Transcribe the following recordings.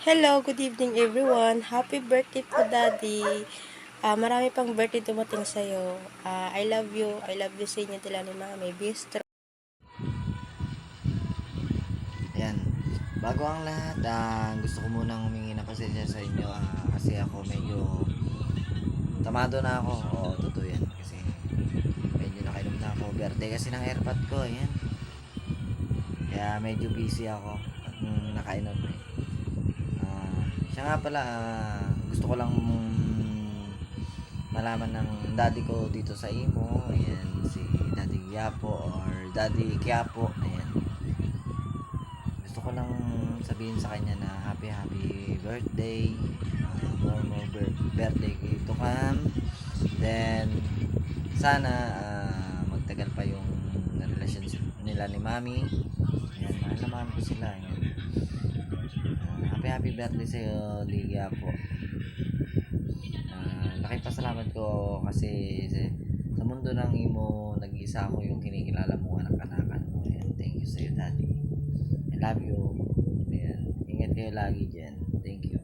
Hello, good evening everyone. Happy birthday po, Daddy. Marami pang birthday dumating sa'yo. I love you. I love you sa inyo nila ni Mami. Be strong. Ayan. Bago ang lahat, gusto ko munang humingi ng pasensya sa inyo kasi ako medyo tamado na ako. Oo, totoo yan. Kasi medyo nakainom na ako. Birthday kasi ng airpod ko. Ayan. Kaya medyo busy ako at nakainom eh. Siya nga pala, gusto ko lang malaman ng daddy ko dito sa Imo. Ayan, si Daddy Yapo or Daddy Quiapo. Ayan. Gusto ko lang sabihin sa kanya na happy birthday, more birthday to come. Then sana magtagal pa yung relasyon nila ni Mami. Ayan, mahal na mahal ko sila. Ayan. Happy birthday sa iyo, Liga po. Laking pasalamat ko kasi sa mundo ng Imo, nag-isa ako yung kinikilala mo, anak-anakan mo. Ayan, thank you sa iyo, Daddy. I love you. Ayan. Ingat kayo lagi dyan. Thank you.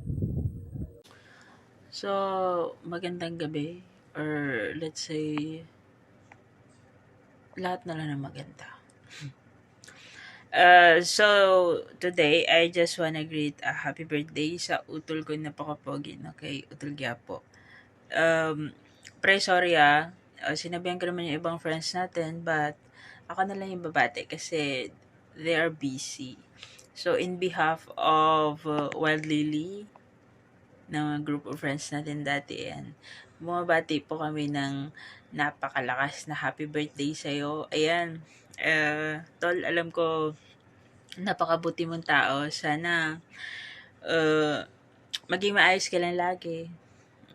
So, magandang gabi or let's say lahat na lang ng maganda. So today I just wanna greet a happy birthday sa utol ko na pakapogi na kay Utol Gyapo. Sorry sinabihan ko naman yung ibang friends natin but ako na lang yung babate kasi they are busy. So in behalf of Wild Lily, ng group of friends natin dati yan, bumabati po kami ng napakalakas na happy birthday sa'yo. Ayan, tol, alam ko napakabuti mong tao. Sana maging maayos ka lang lagi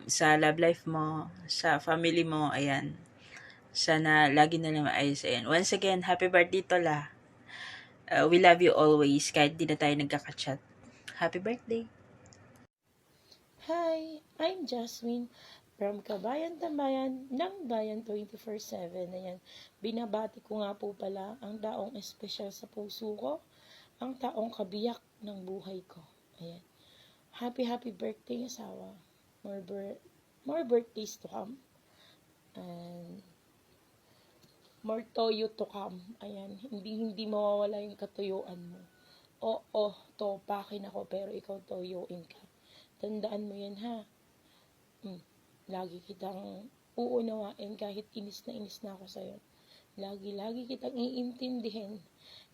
sa love life mo, sa family mo. Ayan, sana lagi na lang maayos. Ayan, once again, happy birthday tol ah. We love you always kahit di na tayo nagkakachat. Happy birthday! Hi, I'm Jasmine from Kabayan Tambayan ng Bayan 24/7. Ayan, binabati ko nga po pala ang taong espesyal sa puso ko, ang taong kabiyak ng buhay ko. Ayan, happy birthday asawa. More birthdays to come. And more toyo to come. Ayan, hindi mawawala yung katuyuan mo. Oo, topakin ako pero ikaw toyoin ka. Tandaan mo yan ha. Lagi kitang uunawain kahit inis na ako sa'yo. Lagi kitang iintindihin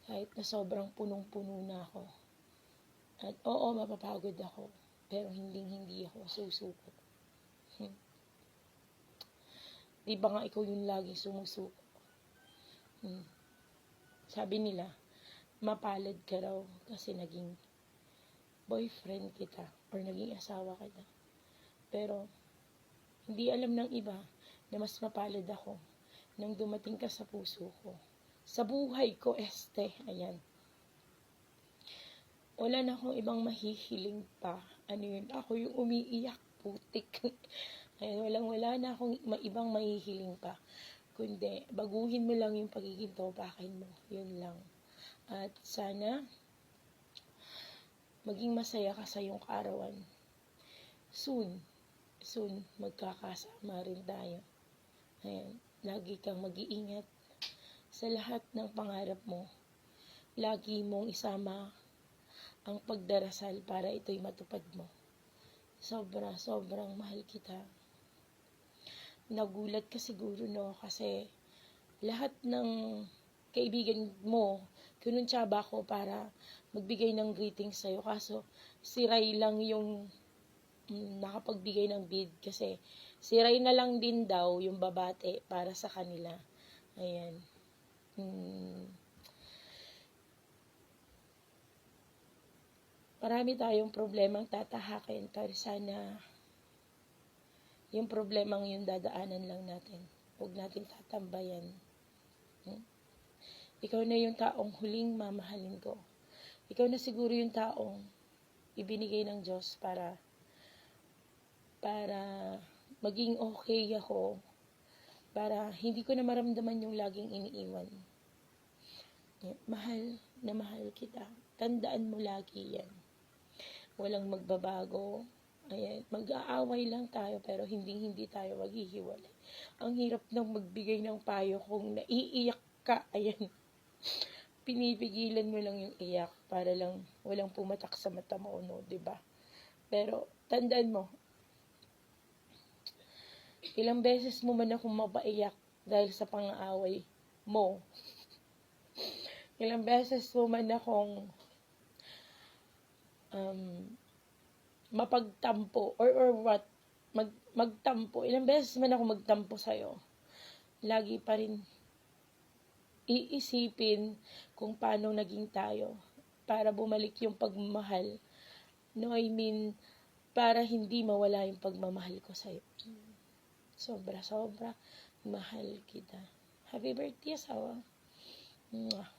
kahit na sobrang punong-puno na ako. At oo, mapapagod ako. Pero hindi ako susuko. Di ba nga ikaw yung laging sumusuko? Sabi nila, mapalad ka raw kasi naging boyfriend kita or naging asawa kita. Pero hindi alam ng iba na mas mapalad ako nang dumating ka sa puso ko. Sa buhay ko, ayan. Wala na akong ibang mahihiling pa. Ano yun? Ako yung umiiyak, putik. Ayan, wala na akong ibang mahihiling pa. Kundi, baguhin mo lang yung pagiging topakin mo. Yun lang. At sana, maging masaya ka sa iyong kaarawan. Soon, magkakasama rin tayo. Ayan, lagi kang mag-iingat sa lahat ng pangarap mo. Lagi mong isama ang pagdarasal para ito'y matupad mo. Sobrang mahal kita. Nagulat ka siguro, no? Kasi lahat ng kaibigan mo, kinuntsaba ko para magbigay ng greetings sa'yo. Kaso, si Ray lang yung nakapagbigay ng bid kasi si Ray na lang din daw yung babate para sa kanila. Ayan. Marami tayong problemang tatahakin pero sana yung problemang yun dadaanan lang natin. Huwag natin tatambayan. Ikaw na yung taong huling mamahalin ko. Ikaw na siguro yung taong ibinigay ng Diyos para maging okay ako, para hindi ko na maramdaman yung laging iniiwan. Mahal na mahal kita. Tandaan mo lagi yan. walang magbabago. Ayan, mag-aaway lang tayo pero hindi tayo maghihiwalay. Ang hirap nang magbigay ng payo kung naiiyak ka. Ayan, pinipigilan mo lang yung iyak para lang walang pumatak sa mata mo, no, 'di ba? Pero tandaan mo, ilang beses mo man akong mapaiyak dahil sa pang-aaway mo. Ilang beses mo man akong mapagtampo or what, magtampo. Ilang beses man ako magtampo sa'yo. Lagi pa rin iisipin kung paano naging tayo para bumalik yung pagmamahal. No, I mean, para hindi mawala yung pagmamahal ko sa'yo. Sobra, mahal kita. Happy birthday, asawa. Mwah.